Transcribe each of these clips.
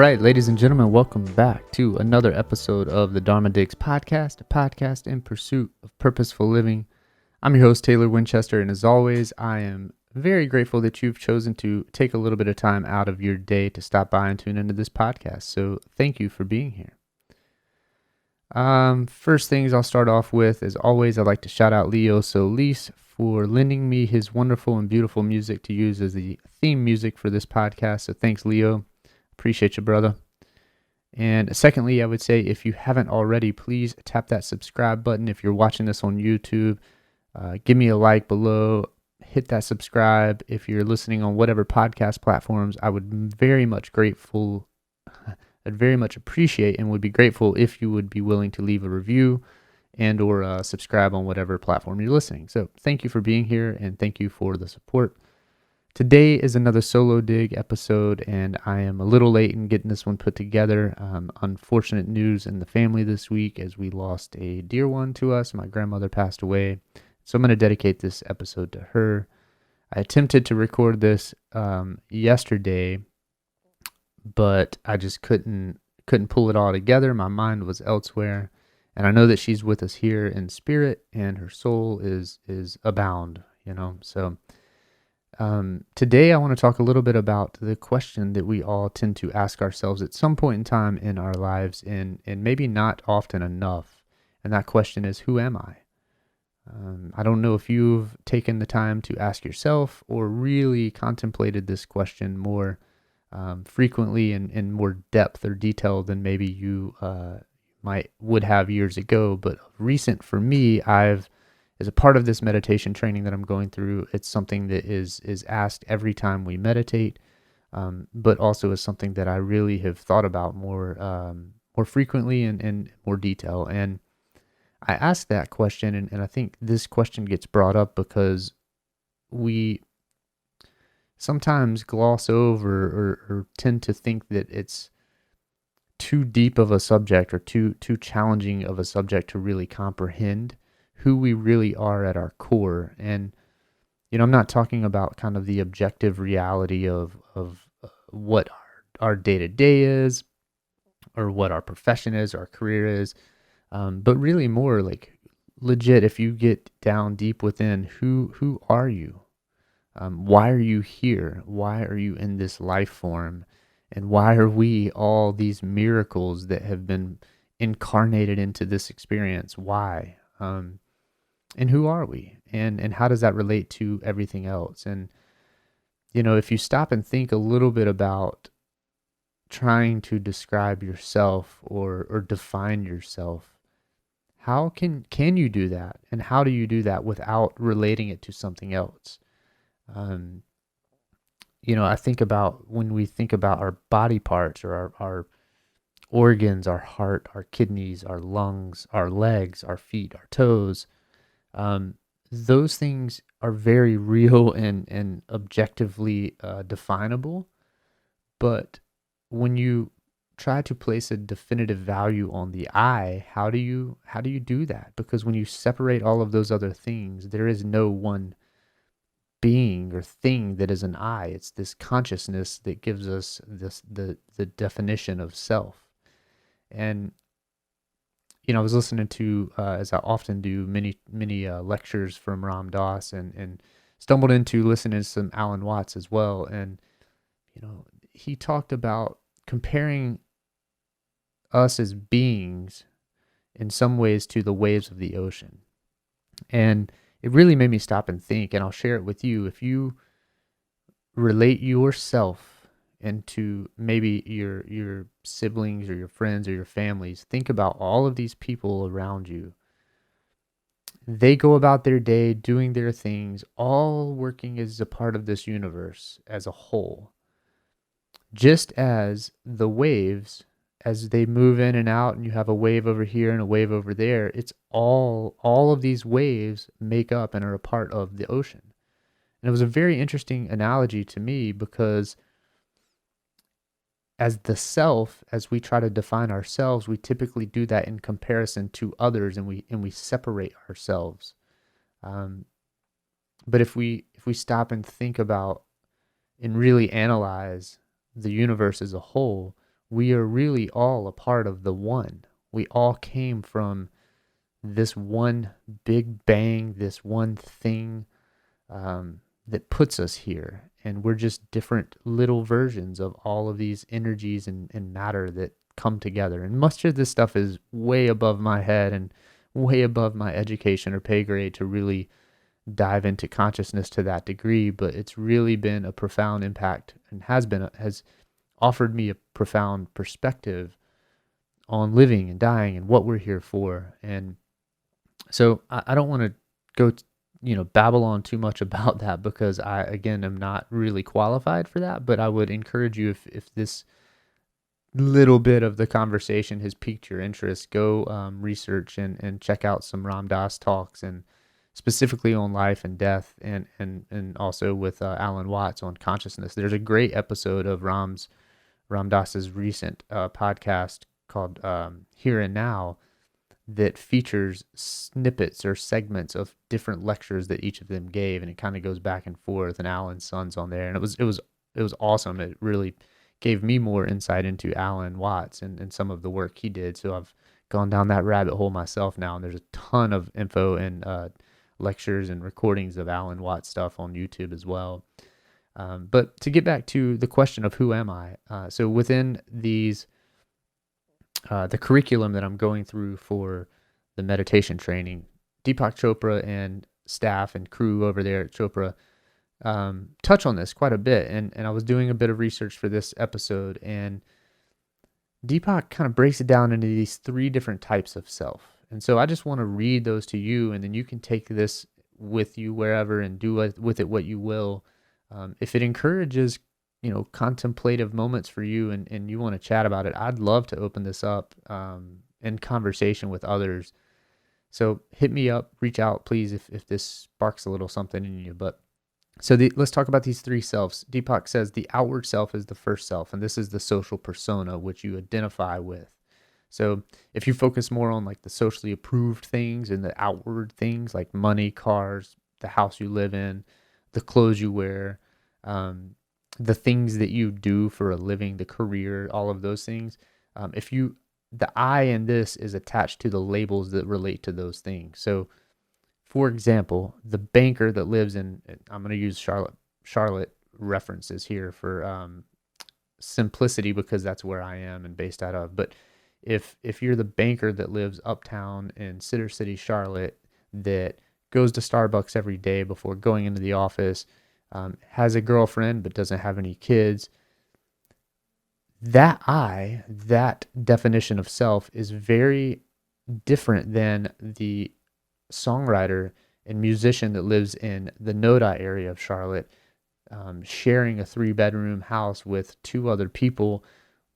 right, ladies and gentlemen, welcome back to another episode of the Dharma Digs Podcast, a podcast in pursuit of purposeful living. I'm your host, Taylor Winchester, and as always, I am very grateful that you've chosen to take a little bit of time out of your day to stop by and tune into this podcast. So thank you for being here. First things I'll start off with, as always, I'd like to shout out Leo Solis for lending me his wonderful and beautiful music to use as the theme music for this podcast. So thanks, Leo. Appreciate you, brother. And secondly, I would say if you haven't already, please tap that subscribe button. If you're watching this on YouTube, give me a like below, hit that subscribe. If you're listening on whatever podcast platforms, I'd very much appreciate and would be grateful if you would be willing to leave a review and or subscribe on whatever platform you're listening. So thank you for being here and thank you for the support. Today is another solo dig episode, and I am a little late in getting this one put together. Unfortunate news in the family this week as we lost a dear one to us. My grandmother passed away, so I'm going to dedicate this episode to her. I attempted to record this yesterday, but I just couldn't pull it all together. My mind was elsewhere, and I know that she's with us here in spirit, and her soul is abound, so... Today I want to talk a little bit about the question that we all tend to ask ourselves at some point in time in our lives, and maybe not often enough. And that question is, who am I? I don't know if you've taken the time to ask yourself or really contemplated this question more frequently and in more depth or detail than maybe you would have years ago. But recent for me, as a part of this meditation training that I'm going through, it's something that is asked every time we meditate, but also is something that I really have thought about more frequently and in more detail. And I ask that question, and I think this question gets brought up because we sometimes gloss over or tend to think that it's too deep of a subject or too challenging of a subject to really comprehend who we really are at our core. And, I'm not talking about kind of the objective reality of what our day-to-day is or what our profession is, our career is, but really more like legit, if you get down deep within, who are you? Why are you here? Why are you in this life form? And why are we all these miracles that have been incarnated into this experience? Why? And who are we? And how does that relate to everything else? And, if you stop and think a little bit about trying to describe yourself or define yourself, how can you do that? And how do you do that without relating it to something else? I think about when we think about our body parts or our organs, our heart, our kidneys, our lungs, our legs, our feet, our toes, those things are very real and objectively definable. But when you try to place a definitive value on the I, how do you do that? Because when you separate all of those other things, there is no one being or thing that is an I. It's this consciousness that gives us the definition of self. And I was listening to, as I often do, many lectures from Ram Dass and stumbled into listening to some Alan Watts as well. And, he talked about comparing us as beings in some ways to the waves of the ocean. And it really made me stop and think, and I'll share it with you. If you relate yourself into maybe your siblings or your friends or your families, think about all of these people around you. They go about their day doing their things, all working as a part of this universe as a whole. Just as the waves, as they move in and out, and you have a wave over here and a wave over there, it's all of these waves make up and are a part of the ocean. And it was a very interesting analogy to me because as the self, as we try to define ourselves, we typically do that in comparison to others, and we separate ourselves. But if we stop and think about and really analyze the universe as a whole, we are really all a part of the one. We all came from this one big bang, this one thing that puts us here. And we're just different little versions of all of these energies and matter that come together. And much of this stuff is way above my head and way above my education or pay grade to really dive into consciousness to that degree. But it's really been a profound impact and has offered me a profound perspective on living and dying and what we're here for. And so I don't want to go, babble on too much about that because I, again, am not really qualified for that. But I would encourage you, if this little bit of the conversation has piqued your interest, go research and check out some Ram Dass talks, and specifically on life and death, and also with Alan Watts on consciousness. There's a great episode of Ram Dass's recent podcast called Here and Now that features snippets or segments of different lectures that each of them gave, and it kind of goes back and forth. And Alan's son's on there, and it was awesome. It really gave me more insight into Alan Watts and some of the work he did. So I've gone down that rabbit hole myself now, and there's a ton of info and lectures and recordings of Alan Watts stuff on YouTube as well. But to get back to the question of who am I, so within these the curriculum that I'm going through for the meditation training, Deepak Chopra and staff and crew over there at Chopra touch on this quite a bit. And I was doing a bit of research for this episode, and Deepak kind of breaks it down into these 3 different types of self. And so I just want to read those to you, and then you can take this with you wherever and do with it what you will. If it encourages contemplative moments for you, and you want to chat about it, I'd love to open this up in conversation with others. So hit me up, reach out, please, if this sparks a little something in you. But so let's talk about these 3 selves. Deepak says the outward self is the first self, and this is the social persona, which you identify with. So if you focus more on like the socially approved things and the outward things like money, cars, the house you live in, the clothes you wear, the things that you do for a living, the career, all of those things. The I in this is attached to the labels that relate to those things. So, for example, the banker that lives in, I'm going to use Charlotte references here for simplicity because that's where I am and based out of. But if you're the banker that lives uptown in Center City, Charlotte, that goes to Starbucks every day before going into the office, has a girlfriend but doesn't have any kids, that definition of self is very different than the songwriter and musician that lives in the Noda area of Charlotte, sharing a 3-bedroom house with 2 other people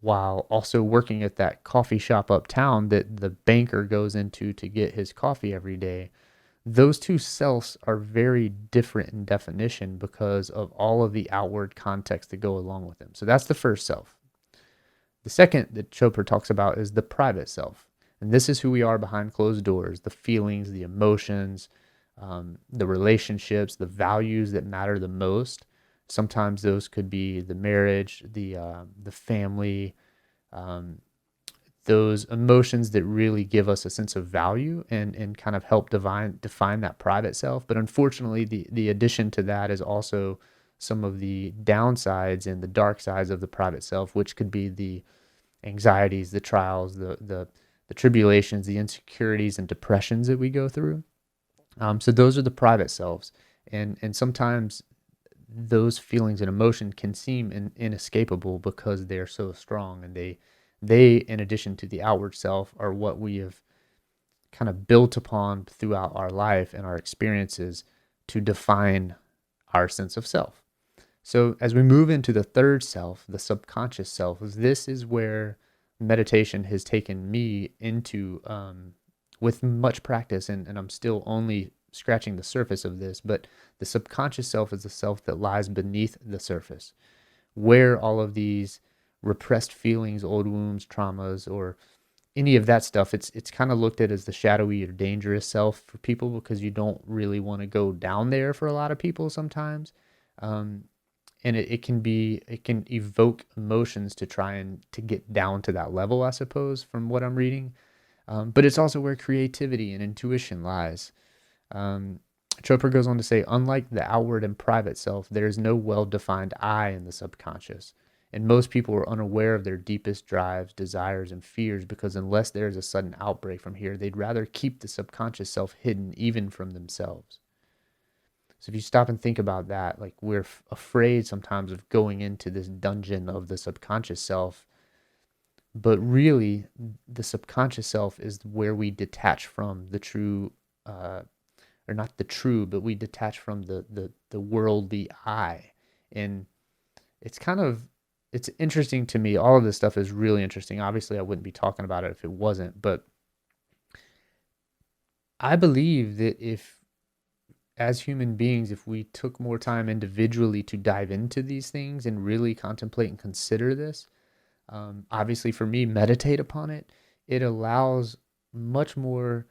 while also working at that coffee shop uptown that the banker goes into to get his coffee every day. Those 2 selves are very different in definition because of all of the outward context that go along with them. So that's the first self. The second that Chopra talks about is the private self. And this is who we are behind closed doors, the feelings, the emotions, the relationships, the values that matter the most. Sometimes those could be the marriage, the family, those emotions that really give us a sense of value and kind of help define that private self. But unfortunately, the addition to that is also some of the downsides and the dark sides of the private self, which could be the anxieties, the trials, the tribulations, the insecurities and depressions that we go through. So those are the private selves. And sometimes those feelings and emotion can seem inescapable because they're so strong, and they, in addition to the outward self, are what we have kind of built upon throughout our life and our experiences to define our sense of self. So as we move into the third self, the subconscious self, this is where meditation has taken me into with much practice, and I'm still only scratching the surface of this, but the subconscious self is the self that lies beneath the surface, where all of these repressed feelings, old wounds, traumas, or any of that stuff, it's kind of looked at as the shadowy or dangerous self for people because you don't really want to go down there for a lot of people sometimes. and it can evoke emotions to try and to get down to that level, I suppose, from what I'm reading. But it's also where creativity and intuition lies. Um, Chopra goes on to say, unlike the outward and private self, there is no well-defined I in the subconscious. And most people are unaware of their deepest drives, desires, and fears because unless there is a sudden outbreak from here, they'd rather keep the subconscious self hidden even from themselves. So if you stop and think about that, like we're afraid sometimes of going into this dungeon of the subconscious self, but really the subconscious self is where we detach from the true, or not the true, but we detach from the worldly I. And it's kind of, it's interesting to me. All of this stuff is really interesting. Obviously, I wouldn't be talking about it if it wasn't, but I believe that if, as human beings, if we took more time individually to dive into these things and really contemplate and consider this, obviously for me, meditate upon it, it allows much more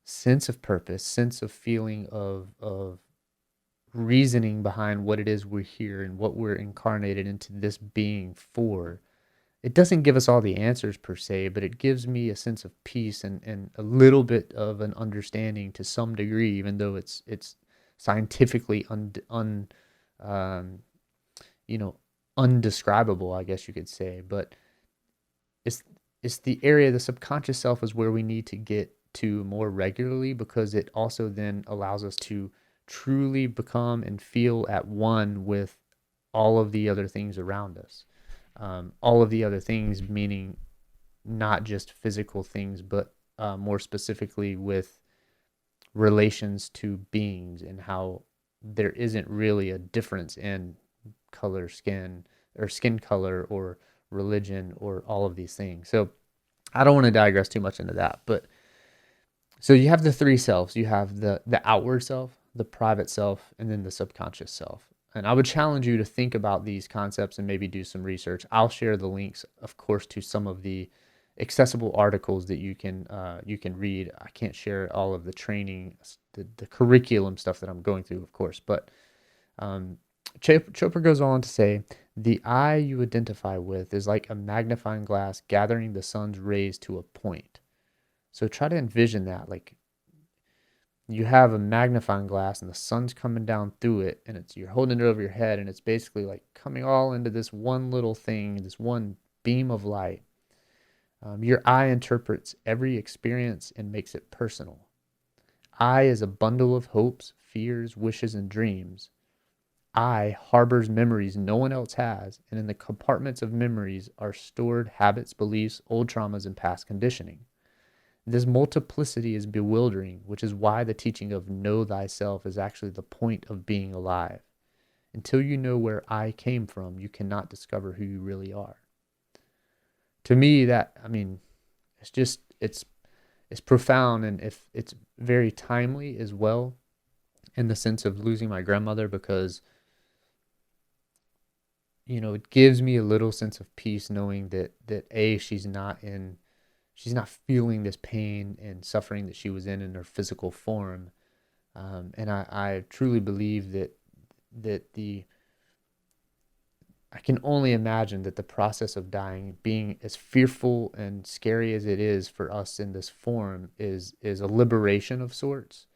sense of purpose, sense of feeling of reasoning behind what it is we're here and what we're incarnated into this being for. It doesn't give us all the answers per se, but it gives me a sense of peace and a little bit of an understanding to some degree, even though it's scientifically um, you know, undescribable, I guess you could say. But it's it's the area, the subconscious self is where we need to get to more regularly, because it also then allows us to truly become and feel at one with all of the other things around us. All of the other things meaning not just physical things, but more specifically with relations to beings, and how there isn't really a difference in color, skin, or skin color, or religion, or all of these things. So I don't want to digress too much into that, but so you have the three selves. You have the outward self, the private self, and then the subconscious self. And I would challenge you to think about these concepts and maybe do some research. I'll share the links, of course, to some of the accessible articles that you can read. I can't share all of the training, the curriculum stuff that I'm going through, of course. But um, Chopra goes on to say, the I you identify with is like a magnifying glass gathering the sun's rays to a point. So try to envision that, like you have a magnifying glass and the sun's coming down through it, and it's, you're holding it over your head, and it's basically like coming all into this one little thing, this one beam of light. Your eye interprets every experience and makes it personal. I is a bundle of hopes, fears, wishes, and dreams. I harbors memories no one else has, and in the compartments of memories are stored habits, beliefs, old traumas, and past conditioning. This multiplicity is bewildering, which is why the teaching of know thyself is actually the point of being alive. Until you know where I came from, you cannot discover who you really are. To me, that, I mean, it's just, it's profound, and if it's very timely as well, in the sense of losing my grandmother, because it gives me a little sense of peace knowing that A, she's not feeling this pain and suffering that she was in her physical form. And I truly believe that I can only imagine that the process of dying, being as fearful and scary as it is for us in this form, is a liberation of sorts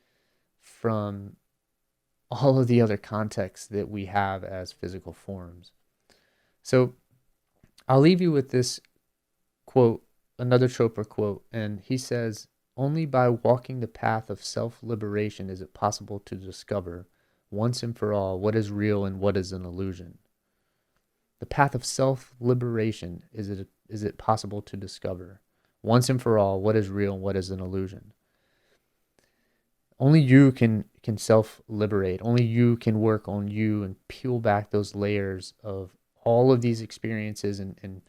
from all of the other contexts that we have as physical forms. So I'll leave you with this quote, another Chopra quote, and he says, only by walking the path of self-liberation is it possible to discover, once and for all, what is real and what is an illusion. The path of self-liberation is it possible to discover, once and for all, what is real and what is an illusion. Only you can self-liberate. Only you can work on you and peel back those layers of all of these experiences and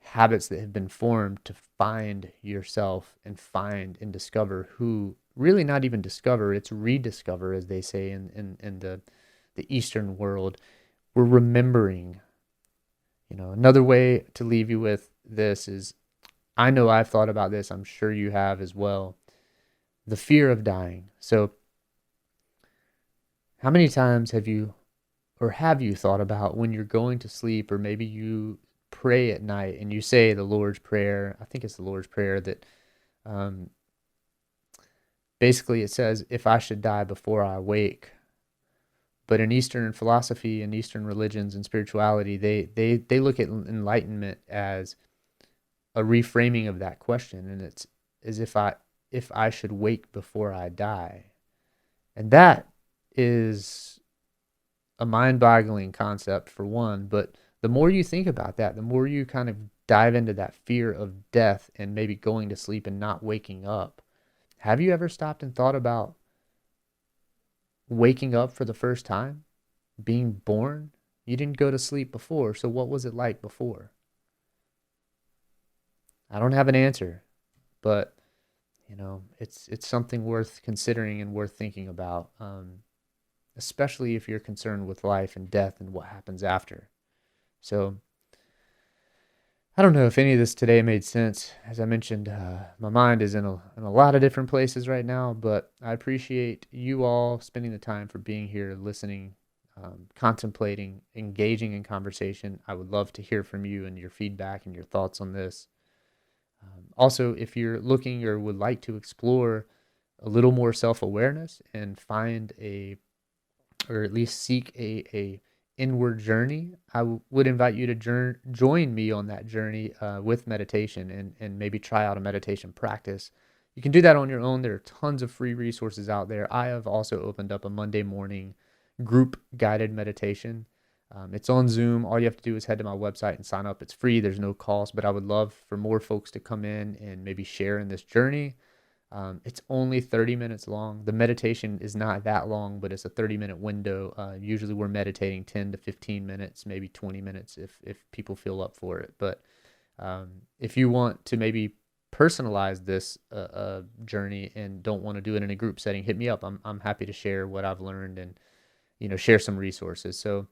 habits that have been formed to find yourself and find and discover who, really not even discover, it's rediscover, as they say in the Eastern world. We're remembering. Another way to leave you with this is, I know I've thought about this, I'm sure you have as well, the fear of dying. So how many times have you, or have you thought about when you're going to sleep, or maybe you pray at night and you say the Lord's Prayer? I think it's the Lord's Prayer that um, basically it says, if I should die before I wake. But in Eastern philosophy and Eastern religions and spirituality, they look at enlightenment as a reframing of that question, and it's as if I should wake before I die. And that is a mind-boggling concept for one, but the more you think about that, the more you kind of dive into that fear of death and maybe going to sleep and not waking up. Have you ever stopped and thought about waking up for the first time? Being born? You didn't go to sleep before, so what was it like before? I don't have an answer, but it's something worth considering and worth thinking about, especially if you're concerned with life and death and what happens after. So I don't know if any of this today made sense. As I mentioned, my mind is in a lot of different places right now, but I appreciate you all spending the time for being here, listening, contemplating, engaging in conversation. I would love to hear from you and your feedback and your thoughts on this. Also, if you're looking or would like to explore a little more self-awareness and find or at least seek a inward journey, I would invite you to join me on that journey with meditation, and maybe try out a meditation practice. You can do that on your own. There are tons of free resources out there. I have also opened up a Monday morning group guided meditation. It's on Zoom. All you have to do is head to my website and sign up. It's free. There's no cost, but I would love for more folks to come in and maybe share in this journey. It's only 30 minutes long. The meditation is not that long, but it's a 30-minute window. Usually we're meditating 10 to 15 minutes, maybe 20 minutes if people feel up for it. But if you want to maybe personalize this journey and don't want to do it in a group setting, hit me up. I'm happy to share what I've learned and share some resources. So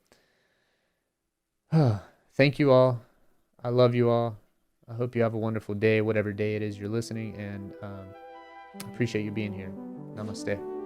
thank you all. I love you all. I hope you have a wonderful day, whatever day it is you're listening, and appreciate you being here. Namaste.